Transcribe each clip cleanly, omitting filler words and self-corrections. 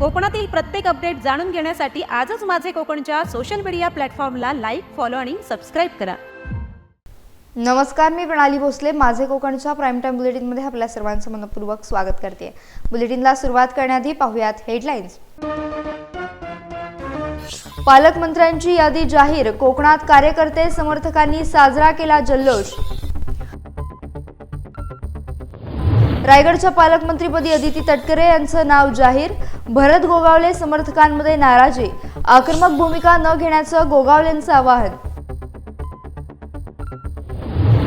कोकणातील प्रत्येक अपडेट जाणून घेण्यासाठी आजच माझे कोकणच्या सोशल मीडिया प्लॅटफॉर्मला लाईक, फॉलो आणि सबस्क्राईब करा। नमस्कार, मी प्रणाली भोसले माझे कोकणच्या प्राइम टाइम बुलेटिनमध्ये आपल्या सर्वांचं मनपूर्वक स्वागत करते। बुलेटिनला सुरुवात करण्याआधी पाहूयात हेडलाईन्स। पालकमंत्र्यांची यादी जाहीर, कोकणात कार्यकर्ते समर्थकांनी साजरा केला जल्लोष। रायगडच्या पालकमंत्रीपदी अदिती तटकरे यांचं नाव जाहीर, भरत गोगावले समर्थकांमध्ये नाराजी, आक्रमक भूमिका न घेण्याचं गोगावलेंचं आवाहन।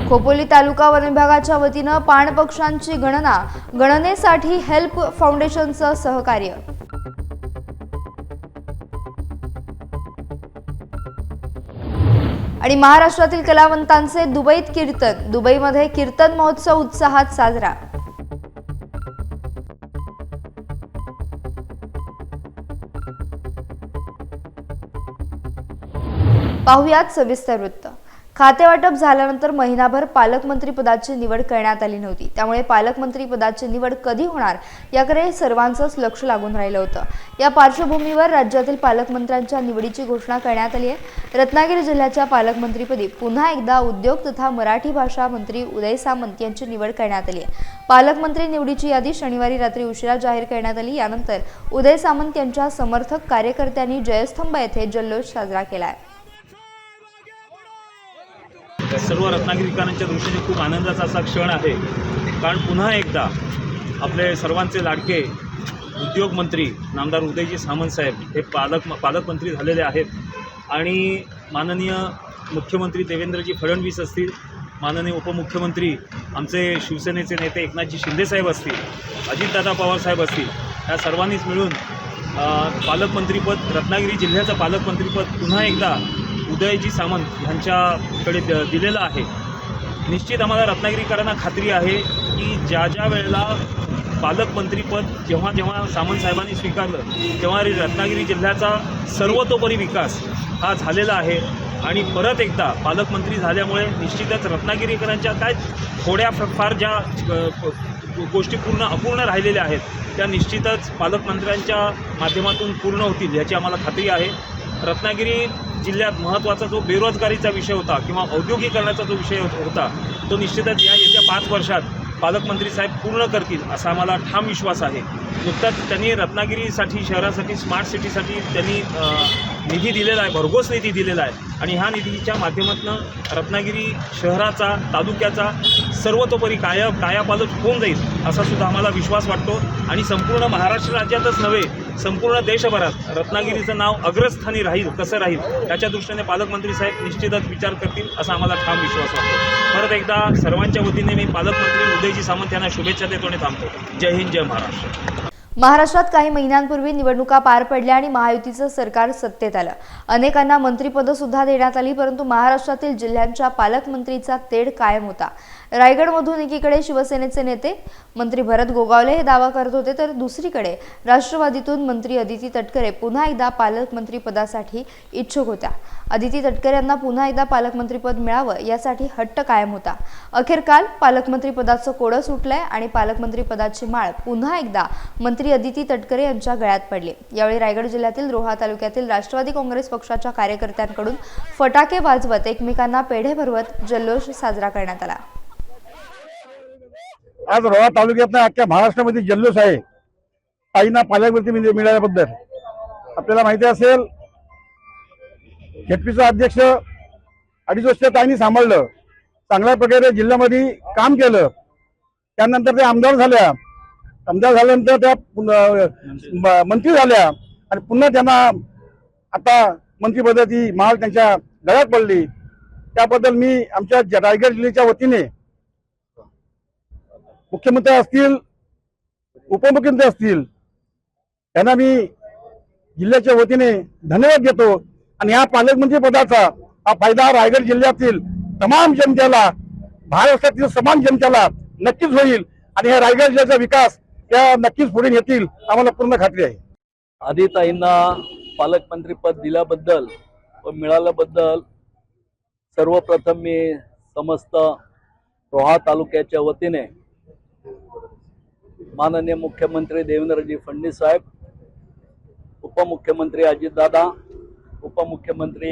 खोपोली तालुका वन विभागाच्या वतीनं पाण पक्ष्यांची गणना, गणनेसाठी हेल्प फाउंडेशनचं सहकार्य। आणि महाराष्ट्रातील कलावंतांचे दुबईत कीर्तन, दुबईमध्ये कीर्तन महोत्सव उत्साहात साजरा। पाहुयात सविस्तर वृत्त। खातेवाटप झाल्यानंतर महिनाभर पालकमंत्री पदाची निवड करण्यात आली नव्हती, त्यामुळे पालकमंत्री पदाची निवड कधी होणार याकडे सर्वांचंच लक्ष लागून राहिलं होतं। या पार्श्वभूमीवर राज्यातील पालकमंत्र्यांच्या निवडीची घोषणा करण्यात आली आहे। रत्नागिरी जिल्ह्याच्या पालकमंत्रीपदी पुन्हा एकदा उद्योग तथा मराठी भाषा मंत्री उदय सामंत यांची निवड करण्यात आली आहे। पालकमंत्री निवडीची यादी शनिवारी रात्री उशिरा जाहीर करण्यात आली। यानंतर उदय सामंत यांच्या समर्थक कार्यकर्त्यांनी जयस्तंभ येथे जल्लोष साजरा केला आहे। सर्व रत्नागिरीकरांच्या दृष्टीने खूप आनंदाचा असा क्षण आहे, कारण पुन्हा एकदा आपले सर्वांचे लाडके उद्योगमंत्री नामदार उदयजी सामंत साहेब हे पालकमंत्री झालेले आहेत। आणि माननीय मुख्यमंत्री देवेंद्रजी फडणवीस असतील, माननीय उपमुख्यमंत्री आमचे शिवसेनेचे नेते एकनाथजी शिंदे साहेब असतील, अजितदादा पवार साहेब असतील, या सर्वांनीच मिळून पालकमंत्रीपद, रत्नागिरी जिल्ह्याचं पालकमंत्रीपद पुन्हा एकदा उदयजी सामंत यांच्याकडे दिलेलं आहे। निश्चित आम्हाला रत्नागिरीकरांना खात्री आहे की ज्या वेळेला पालकमंत्रीपद जेव्हा सामंत साहेबांनी स्वीकारलं तेव्हा रत्नागिरी जिल्ह्याचा सर्वतोपरी विकास हा झालेला आहे। आणि परत एकदा पालकमंत्री झाल्यामुळे निश्चितच रत्नागिरीकरांच्या काय थोड्या फार ज्या गोष्टी अपूर्ण राहिलेल्या आहेत त्या निश्चितच पालकमंत्र्यांच्या माध्यमातून पूर्ण होतील याची आम्हाला खात्री आहे। रत्नागिरी जिल्ह्यात महत्त्वाचा जो बेरोजगारीचा विषय होता किंवा औद्योगिकरणाचा जो विषय होता तो निश्चितच येत्या 5 वर्षात पालकमंत्री साहेब पूर्ण करतील असा आम्हाला ठाम विश्वास आहे। नुकताच त्यांनी रत्नागिरीसाठी, शहरासाठी, स्मार्ट सिटीसाठी त्यांनी निधी दिलेला आहे, भरघोस निधी दिलेला आहे। आणि ह्या निधीच्या माध्यमातून रत्नागिरी शहराचा, तालुक्याचा सर्वतोपरी कायापालट होऊन जाईल असा सुद्धा आम्हाला विश्वास वाटतो। आणि संपूर्ण महाराष्ट्र राज्यातच नव्हे, संपूर्ण देशभरात रत्नागिरीचं नाव अग्रस्थानी राहील, कसं राहील याच्या दृष्टीने पालकमंत्री साहेब निश्चितच विचार करतील असा आम्हाला ठाम विश्वास वाटतो। परत एकदा सर्वांच्या वतीने मी पालकमंत्री उदयजी सामंत यांना शुभेच्छा देतो आणि थांबतो। जय हिंद, जय महाराष्ट्र। महाराष्ट्रात काही महिन्यांपूर्वी निवडणुका पार पडल्या आणि महायुतीचं सरकार सत्तेत आलं। अनेकांना मंत्रिपद सुद्धा देण्यात आली, परंतु महाराष्ट्रातील जिल्ह्यांच्या पालकमंत्रीचा तेढ कायम होता। रायगडमधून एकीकडे शिवसेनेचे नेते मंत्री भरत गोगावले हे दावा करत होते, तर दुसरीकडे राष्ट्रवादीतून मंत्री अदिती तटकरे पुन्हा एकदा पालकमंत्री पदासाठी इच्छुक होत्या। अदिती तटकरे यांना पुन्हा एकदा पालकमंत्रीपद मिळावं यासाठी हट्ट कायम होता। अखेर काल पालकमंत्री पदाचं कोडं सुटलंय आणि पालकमंत्री पदाची माळ पुन्हा एकदा मंत्री अदिती तटकरे यांच्या गळ्यात पडली। यावेळी रायगड जिल्ह्यातील रोहा तालुक्यातील राष्ट्रवादी काँग्रेस पक्षाच्या कार्यकर्त्यांकडून फटाके वाजवत एकमेकांना पेढे भरवत जल्लोष साजरा करण्यात आला। आज रोहा तालुक्यात अख्ख्या महाराष्ट्रामध्ये जल्लोष आहे ताईंना पालकमंत्री मिळाल्याबद्दल। आपल्याला माहिती असेल झेडपीचा अध्यक्ष 2.5 वर्ष ताईंनी सांभाळलं, चांगल्या प्रकारे जिल्ह्यामध्ये काम केलं। त्यानंतर ते आमदार झाल्यानंतर त्या मंत्री झाल्या आणि पुन्हा त्यांना आता मंत्रिपदाची माळ त्यांच्या गळ्यात पडली। त्याबद्दल मी आमच्या रायगड जिल्ह्याच्या वतीने मुख्यमंत्री असतील, उपमुख्यमंत्री असतील यांना मी जिल्ह्याच्या वतीने धन्यवाद देतो। आणि या पालकमंत्री पदाचा हा फायदा रायगड जिल्ह्यातील तमाम जनतेला, महाराष्ट्रातील समान जनतेला नक्कीच होईल आणि या रायगड जिल्ह्याचा विकास त्या नक्कीच पुढे नेतील आम्हाला पूर्ण खात्री आहे। आदिताईंना पालकमंत्री पद दिल्याबद्दल व मिळाल्याबद्दल सर्वप्रथम मी समस्त रोहा तालुक्याच्या वतीने माननीय मुख्यमंत्री देवेंद्रजी फडणवीस साहेब उपमुख्यमंत्री अजितदादा, उपमुख्यमंत्री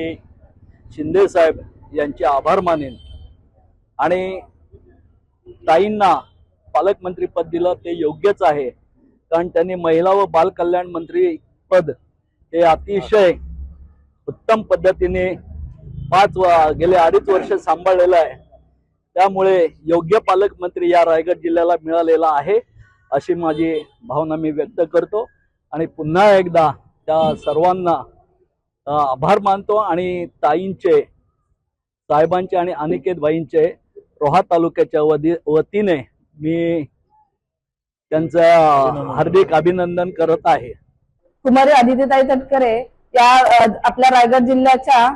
शिंदे साहेब यांचे आभार मानेन आणि ताईंना पालकमंत्री पद दिलं ते योग्यच आहे, कारण त्यांनी महिला व बाल कल्याण मंत्री पद हे अतिशय उत्तम पद्धतीने गेले 2.5 वर्ष सांभाळलेलं आहे. त्यामुळे योग्य पालकमंत्री या रायगड जिल्ह्याला मिळालेला आहे अशी माझी भावना मी व्यक्त करतो आणि पुन्हा एकदा त्या सर्वांना आभार मानतो आणि ताईंचे, साहेबांचे आणि अनिकेत भाईंचे रोहा तालुक्याच्या वतीने मी त्यांचं हार्दिक अभिनंदन करत आहे. कुमारी अदितीताई तटकरे या आपल्या रायगड जिल्ह्याच्या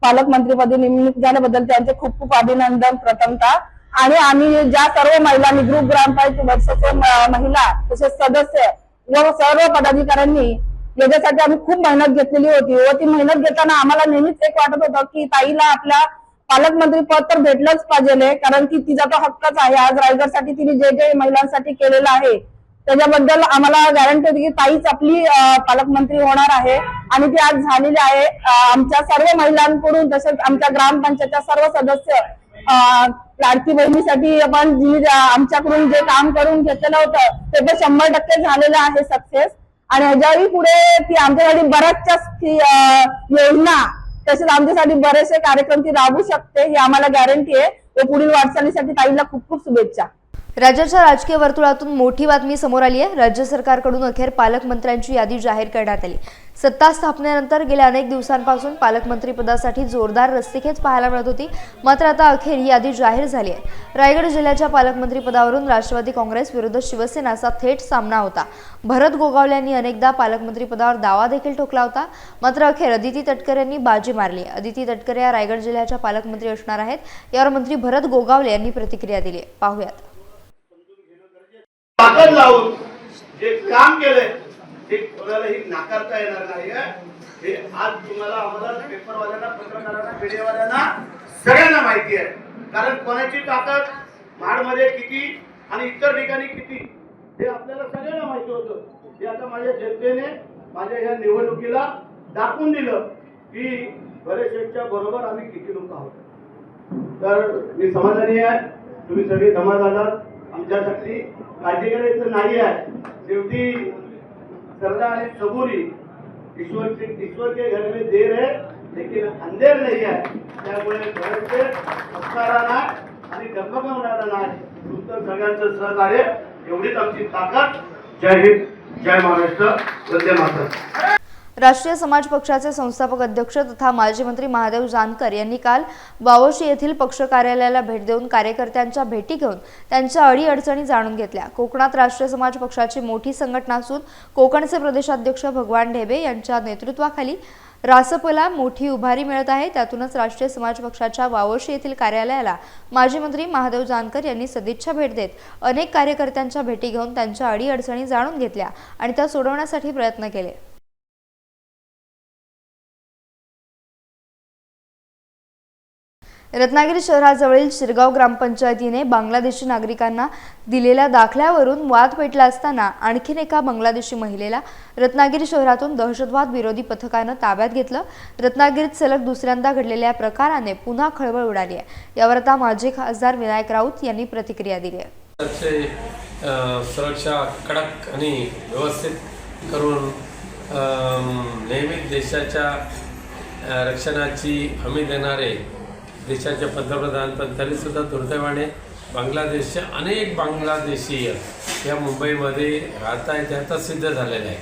पालकमंत्रीपदी नेमणूक झाल्याबद्दल त्यांचे खूप खूप अभिनंदन प्रथमतः. आणि आम्ही ज्या सर्व महिलांनी ग्रुप ग्रामपंचायत वर्षाचे महिला तसेच सदस्य व सर्व पदाधिकाऱ्यांनी याच्यासाठी आम्ही खूप मेहनत घेतलेली होती व ती मेहनत घेताना आम्हाला नेहमीच एक वाटत होतं की ताईला आपल्या पालकमंत्री पद तर भेटलंच पाहिजे, कारण की तिचा तो हक्कच आहे. आज रायगडसाठी तिने जे जे महिलांसाठी केलेलं आहे त्याच्याबद्दल आम्हाला गॅरंटी होती की ताईच आपली पालकमंत्री होणार आहे आणि ती आज झालेली आहे. आमच्या सर्व महिलांकडून तसेच आमच्या ग्रामपंचायतच्या सर्व सदस्य लाडकी बहिणीसाठी आपण आमच्याकडून जे काम करून घेतलेलं होतं ते 100% झालेलं आहे सक्सेस. आणि ह्याच्याही पुढे ती आमच्यासाठी बऱ्याचशा योजना तसेच आमच्यासाठी बरेचसे कार्यक्रम ती राबवू शकते ही आम्हाला गॅरंटी आहे. व पुढील वाटचालीसाठी ताईला खूप खूप शुभेच्छा. राज्याच्या राजकीय वर्तुळातून मोठी बातमी समोर आली आहे. राज्य सरकारकडून अखेर पालकमंत्र्यांची यादी जाहीर करण्यात आली. सत्ता स्थापनेनंतर गेल्या अनेक दिवसांपासून पालकमंत्रीपदासाठी जोरदार रस्सीखेच पाहायला मिळत होती. मात्र आता अखेर ही यादी जाहीर झाली आहे. रायगड जिल्ह्याच्या पालकमंत्रीपदावरून राष्ट्रवादी काँग्रेस विरुद्ध शिवसेना असा थेट सामना होता. भरत गोगावले यांनी अनेकदा पालकमंत्रीपदावर दावा देखील ठोकला होता. मात्र अखेर अदिती तटकरे यांनी बाजी मारली. अदिती तटकरे या रायगड जिल्ह्याच्या पालकमंत्री असणार आहेत. यावर मंत्री भरत गोगावले यांनी प्रतिक्रिया दिली. पाहूयात. ताकद लावून जे काम केलंय ते कोणालाही नाकारता येणार नाही. हे आज तुम्हाला, आम्हाला, पेपरवाल्यांना, पत्रकारांना, मीडियावाल्यांना सगळ्यांना माहिती आहे. कारण कोणाची ताकद महाडमध्ये किती आणि इतर ठिकाणी किती हे आपल्याला सगळ्यांना माहिती होतं. हे आता माझ्या जनतेने माझ्या या निवडणुकीला दाखवून दिलं की बरेचशेच्या बरोबर आम्ही किती लोक आहोत. तर मी समाधानी आहे. तुम्ही सगळे जमा झालात. आमच्यासाठी काळजी करायचं नाही आहे. शेवटी सरदा आणि सबुरी ईश्वर के घर में देर है लेकिन अंधेर नहीं है. त्यामुळे घराचे उपकारांना आणि डगमगवणारा नाही. तुमचं सगळ्यांचं सहकार्य एवढीच आमची ताकद. जय हिंद, जय महाराष्ट्र, वंदे मातरम. राष्ट्रीय समाज पक्षाचे संस्थापक अध्यक्ष तथा माजी मंत्री महादेव जानकर यांनी काल वावोशी येथील पक्ष कार्यालयाला भेट देऊन कार्यकर्त्यांच्या भेटी घेऊन त्यांच्या अडीअडचणी जाणून घेतल्या. कोकणात राष्ट्रीय समाज पक्षाची मोठी संघटना असून कोकणचे प्रदेशाध्यक्ष भगवान ढेबे यांच्या नेतृत्वाखाली रासपला मोठी उभारी मिळत आहे. त्यातूनच राष्ट्रीय समाज पक्षाच्या वावोशी येथील कार्यालयाला माजी मंत्री महादेव जानकर यांनी सदिच्छा भेट देत अनेक कार्यकर्त्यांच्या भेटी घेऊन त्यांच्या अडीअडचणी जाणून घेतल्या आणि त्या सोडवण्यासाठी प्रयत्न केले. रत्नागिरी शहराजवळील शिरगाव ग्रामपंचायतीने बांगलादेशी नागरिकांना दिलेल्या दाखल्यावरून वाद पेटला असताना आणखीन एका बांगलादेशी महिलेला रत्नागिरी शहरातून दहशतवाद विरोधी पथकानं ताब्यात घेतलं. रत्नागिरीत सलग दुसऱ्यांदा घडलेल्या प्रकाराने पुन्हा खळबळ उडाली आहे. यावर आता माजी खासदार विनायक राऊत यांनी प्रतिक्रिया दिली आहे. सुरक्षा कडक आणि व्यवस्थित करून नेहमी देशाच्या रक्षणाची हमी देणारे देशाचे पंतप्रधान, पण तरीसुद्धा दुर्दैवाने बांगलादेशचे अनेक बांगलादेशीय या मुंबईमध्ये राहत आहेत हे आता सिद्ध झालेलं आहे.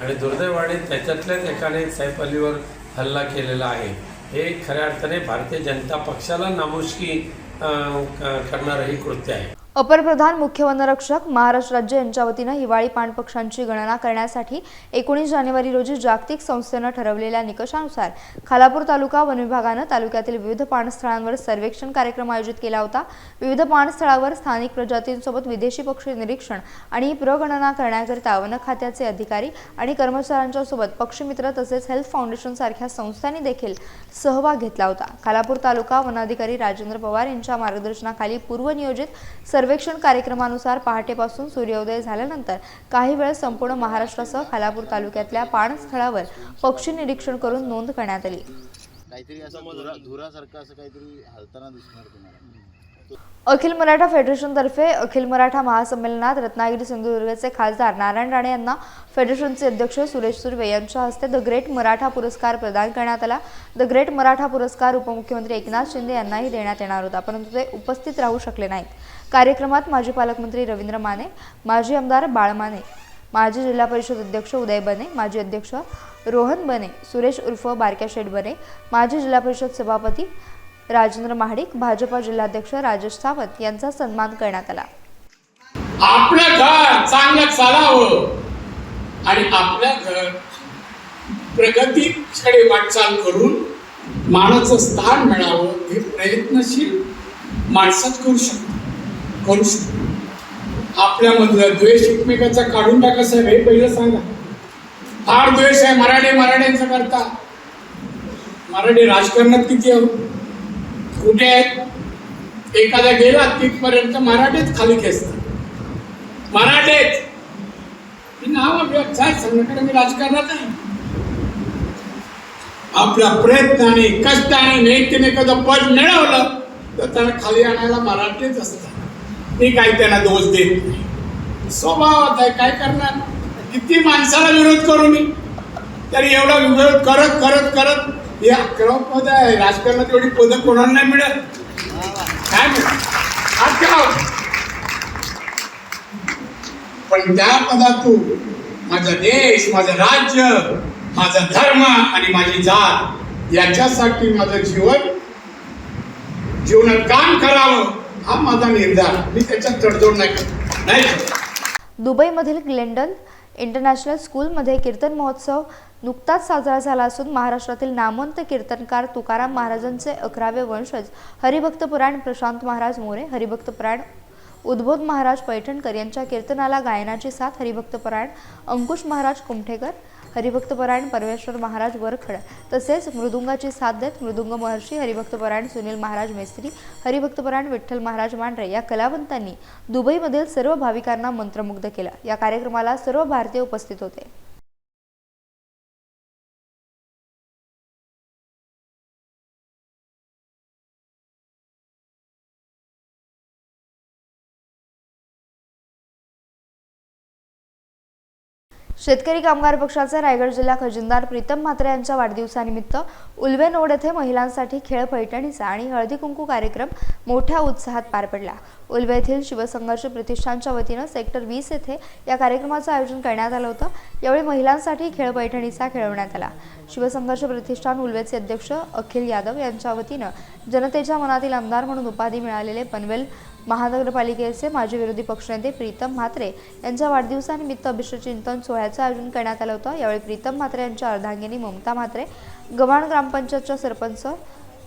आणि दुर्दैवाने त्याच्यातल्याच एकाने सैफ अलीवर हल्ला केलेला आहे. हे खऱ्या अर्थाने भारतीय जनता पक्षाला नामुष्की करणारं हे कृत्य आहे. अपर प्रधान मुख्य वनरक्षक महाराष्ट्र राज्य यांच्या वतीनं हिवाळी पाणपक्ष्यांची गणना करण्यासाठी 19 जानेवारी रोजी जागतिक संस्थेनं ठरवलेल्या निकषानुसार खालापूर तालुका वन विभागानं तालुक्यातील विविध पाणस्थळांवर सर्वेक्षण कार्यक्रम आयोजित केला होता. विविध पाणस्थळावर स्थानिक प्रजातींसोबत विदेशी पक्षी निरीक्षण आणि प्रगणना करण्याकरिता वन खात्याचे अधिकारी आणि कर्मचाऱ्यांच्या सोबत पक्षीमित्र तसेच हेल्थ फाउंडेशन सारख्या संस्थांनी देखील सहभाग घेतला होता. खालापूर तालुका वनाधिकारी राजेंद्र पवार यांच्या मार्गदर्शनाखाली पूर्वनियोजित सर्वेक्षण कार्यक्रमानुसार पहाटेपासून सूर्योदय झाल्यानंतर काही वेळ संपूर्ण महाराष्ट्रासह खालापूर तालुक्यातल्या पाणस्थळावर पक्षी निरीक्षण करून नोंद करण्यात आली. काहीतरी असं धुरासारखं असं काहीतरी हलताना दिसणार तुम्हाला. अखिल मराठा फेडरेशनतर्फे अखिल मराठा महासंमेलनात रत्नागिरी सिंधुदुर्गचे खासदार नारायण राणे यांना फेडरेशनचे अध्यक्ष सुरेश सुर्वे यांच्या हस्ते द ग्रेट मराठा पुरस्कार प्रदान करण्यात आला. द ग्रेट मराठा पुरस्कार उपमुख्यमंत्री एकनाथ शिंदे यांनाही देण्यात येणार होता, परंतु ते उपस्थित राहू शकले नाहीत. कार्यक्रमात माजी पालकमंत्री रवींद्र माने, माजी आमदार बाळ माने, माजी जिल्हा परिषद अध्यक्ष उदय बने, माजी अध्यक्ष रोहन बने, सुरेश उर्फ बारक्या शेठ बने, माजी जिल्हा परिषद सभापती राजेंद्र महाडिक, भाजपा जिल्हाध्यक्ष राजेश सावंत यांचा सन्मान करण्यात आला. आपलं घर चांगलं चालावं आणि आपल्या घर प्रगतीकडे वाटचाल करून मानाचं स्थान मिळावं हे प्रयत्नशील माणसात करू शकतो. आपल्यामधलं द्वेष एकमेकाचा काढून टाका साहेब, हे पहिलं सांगा. फार द्वेष आहे मराठ्यांचा करता. मराठी राजकारणात किती आहोत, कुठे आहेत? एखादा गेला तिथपर्यंत मराठीच खाली खेचतात. मराठीत नाव सांगण्याकडे मी राजकारणात आहे. आपल्या प्रयत्नाने कष्टाने नेत्याने एखादं पद मिळवलं तर त्याला खाली आणायला मराठीच असतात. मी काही त्यांना दोष देत नाही, स्वभावात आहे. काय करणार? किती माणसाला विरोध करू मी, तरी एवढा विरोध करत करत करत हे 11 पद आहे. राजकारणात एवढी पदं कोणाला नाही मिळत. काय पण त्या पदातून माझा देश, माझं राज्य, माझा धर्म आणि माझी जात याच्यासाठी माझं जीवनात काम करावं हा माझा निर्धार. मी त्याच्यात तडजोड नाही. दुबईमधील ग्लेंडन इंटरनॅशनल स्कूलमध्ये कीर्तन महोत्सव नुकताच साजरा झाला असून महाराष्ट्रातील नामवंत कीर्तनकार तुकाराम महाराजांचे 11वे वंशज हरिभक्तपरायण प्रशांत महाराज मोरे, हरिभक्तपरायण उद्बोध महाराज पैठणकर यांच्या कीर्तनाला गायनाची साथ हरिभक्तपरायण अंकुश महाराज कुमठेकर, हरिभक्तपरायण परमेश्वर महाराज वरखड तसेच मृदुंगाची साथ देत मृदुंग महर्षी हरिभक्तपरायण सुनील महाराज मेस्त्री, हरिभक्तपरायण विठ्ठल महाराज मांढरे या कलावंतांनी दुबईमधील सर्व भाविकांना मंत्रमुग्ध केलं. या कार्यक्रमाला सर्व भारतीय उपस्थित होते. शेतकरी कामगार पक्षाचे रायगड जिल्हा खजिनदार प्रीतम म्हात्रे यांच्या वाढदिवसानिमित्त उल्वेनोड येथे महिलांसाठी खेळ पैठणीचा आणि हळदी कुंकू कार्यक्रम मोठ्या उत्साहात पार पडला. उल्वे येथील शिवसंघर्ष प्रतिष्ठानच्या वतीनं सेक्टर 20 येथे या कार्यक्रमाचं आयोजन करण्यात आलं होतं. यावेळी महिलांसाठी खेळ पैठणीचा खेळवण्यात आला. शिवसंघर्ष प्रतिष्ठान उल्वेचे अध्यक्ष अखिल यादव यांच्या वतीनं जनतेच्या मनातील आमदार म्हणून उपाधी मिळालेले पनवेल महानगरपालिकेचे माजी विरोधी पक्षनेते प्रीतम म्हात्रे यांच्या वाढदिवसानिमित्त अभिष्टचिंतन सोहळ्याचं आयोजन करण्यात आलं होतं. यावेळी प्रीतम म्हात्रे यांच्या अर्धांगिनी ममता म्हात्रे, गव्हाण ग्रामपंचायतच्या सरपंच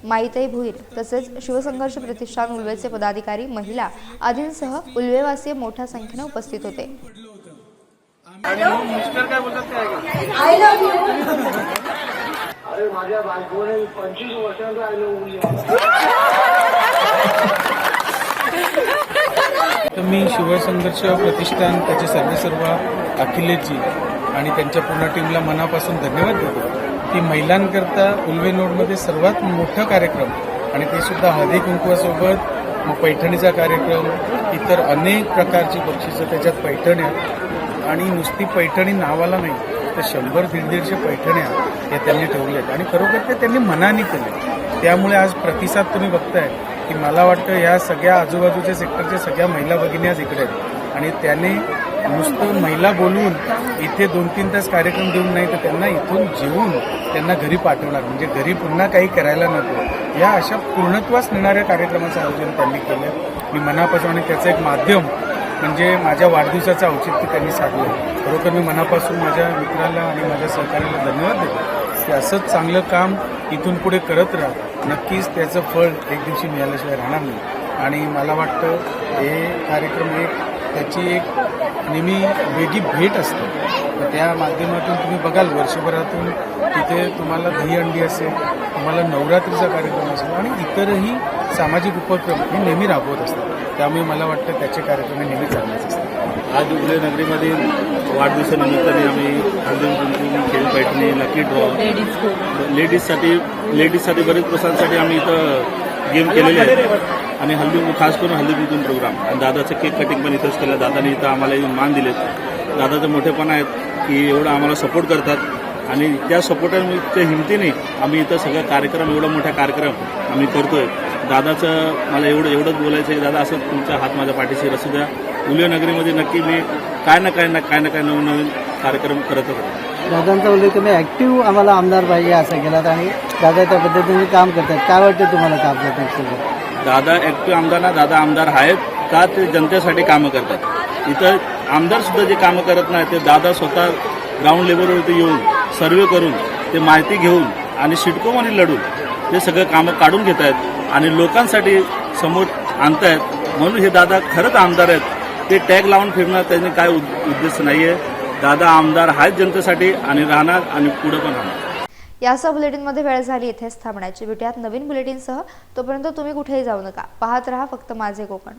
माईताई भुईर तसेच शिवसंघर्ष प्रतिष्ठान उल्वेचे पदाधिकारी, महिला आदींसह उल्वेवासी मोठ्या संख्येने उपस्थित होते. तर मी शिवसंघर्ष प्रतिष्ठान त्याचे सर्व अखिलेशजी आणि त्यांच्या पूर्ण टीमला मनापासून धन्यवाद देतो की महिलांकरता उल्वेनोडमध्ये सर्वात मोठा कार्यक्रम आणि ते सुद्धा हळदी कुंकवासोबत मग पैठणीचा कार्यक्रम, इतर अनेक प्रकारची बक्षिसं त्याच्यात पैठण्या आणि नुसती पैठणी नावाला नाही तर 100-150 पैठण्या या त्यांनी ठेवल्यात आणि खरोखर ते त्यांनी मनाने केले. त्यामुळे आज प्रतिसाद तुम्ही बघताय की मला वाटतं या सगळ्या आजूबाजूच्या सेक्टरच्या सगळ्या महिला भगिनी आज इकडे आहेत आणि त्याने नुसतं महिला बोलवून इथे 2-3 तास कार्यक्रम देऊन नाही तर त्यांना इथून जेवून त्यांना घरी पाठवणार, म्हणजे घरी पुन्हा काही करायला नको, या अशा पूर्णत्वास नेणाऱ्या कार्यक्रमाचं आयोजन त्यांनी केलं. मी मनापासून आणि त्याचं एक माध्यम म्हणजे माझ्या वाढदिवसाचं औचित्य त्यांनी साधलं. खरोखर मी मनापासून माझ्या मित्राला आणि माझ्या सहकार्याला धन्यवाद देतो की असंच चांगलं काम इथून पुढे करत राहा. नक्कीच त्याचं फळ एक दिवशी मिळाल्याशिवाय राहणार नाही आणि मला वाटतं हे कार्यक्रम त्याची एक नेहमी वेगळी भेट असते. तर त्या माध्यमातून तुम्ही बघाल वर्षभरातून तिथे तुम्हाला दहीहंडी असेल, तुम्हाला नवरात्रीचा कार्यक्रम असेल आणि इतरही सामाजिक उपक्रम हे नेहमी राबवत असतात. त्यामुळे मला वाटतं त्याचे कार्यक्रम हे नेहमी चांगलेच असतात. आज उल्हे नगरीमध्ये वाढदिवसानिमित्ताने आम्ही हल्दी कुंकू, खेळ पैठणी, लकी ड्रॉ, लेडीजसाठी बरेच प्रसारांसाठी आम्ही इथं गेम केलेले आहेत आणि हल्दी कुंकू, खास करून हल्दी कुंकू प्रोग्राम आणि दादाचं केक कटिंग पण इथंच केलं. दादाने इथं आम्हाला येऊन मान दिलेत. दादाचं मोठेपणा आहेत की एवढं आम्हाला सपोर्ट करतात आणि त्या सपोर्टच्या हिमतीने आम्ही इथं सगळं कार्यक्रम, एवढा मोठा कार्यक्रम आम्ही करतोय. दादाचं मला एवढंच बोलायचं आहे की दादा असं तुमचा हात माझ्या पाठीशी असू द्या. उल्हे नगरीमध्ये नक्की मी काय ना काय नवनवीन कार्यक्रम करत होतो. दादांचा उल्लेख तुम्ही ऍक्टिव्ह आम्हाला आमदार पाहिजे असं केलात आणि दादा त्या पद्धतीने काम करतात. काय वाटतं तुम्हाला काम करतात? दादा ऍक्टिव्ह आमदार ना, दादा आमदार आहेत का ते जनतेसाठी कामं करतात. इथं आमदार सुद्धा जे कामं करत नाही ते दादा स्वतः ग्राउंड लेवलवरती येऊन सर्वे करून ते माहिती घेऊन आणि सिडकोमध्ये लढून ते सगळं कामं काढून घेत आहेत आणि लोकांसाठी समोर आणतायत. म्हणून हे दादा खरंच आमदार आहेत. ते टॅग लावून फिरणं त्यांनी काय उद्देश नाहीये. दादा आमदार आहेत जनतेसाठी आणि राहणार आणि पुढे पण राहणार. यासह बुलेटिनमध्ये वेळ झाली इथेच थांबण्याची. भेटूयात नवीन बुलेटिनसह. तोपर्यंत तुम्ही कुठेही जाऊ नका. पाहत रहा फक्त माझे कोकण.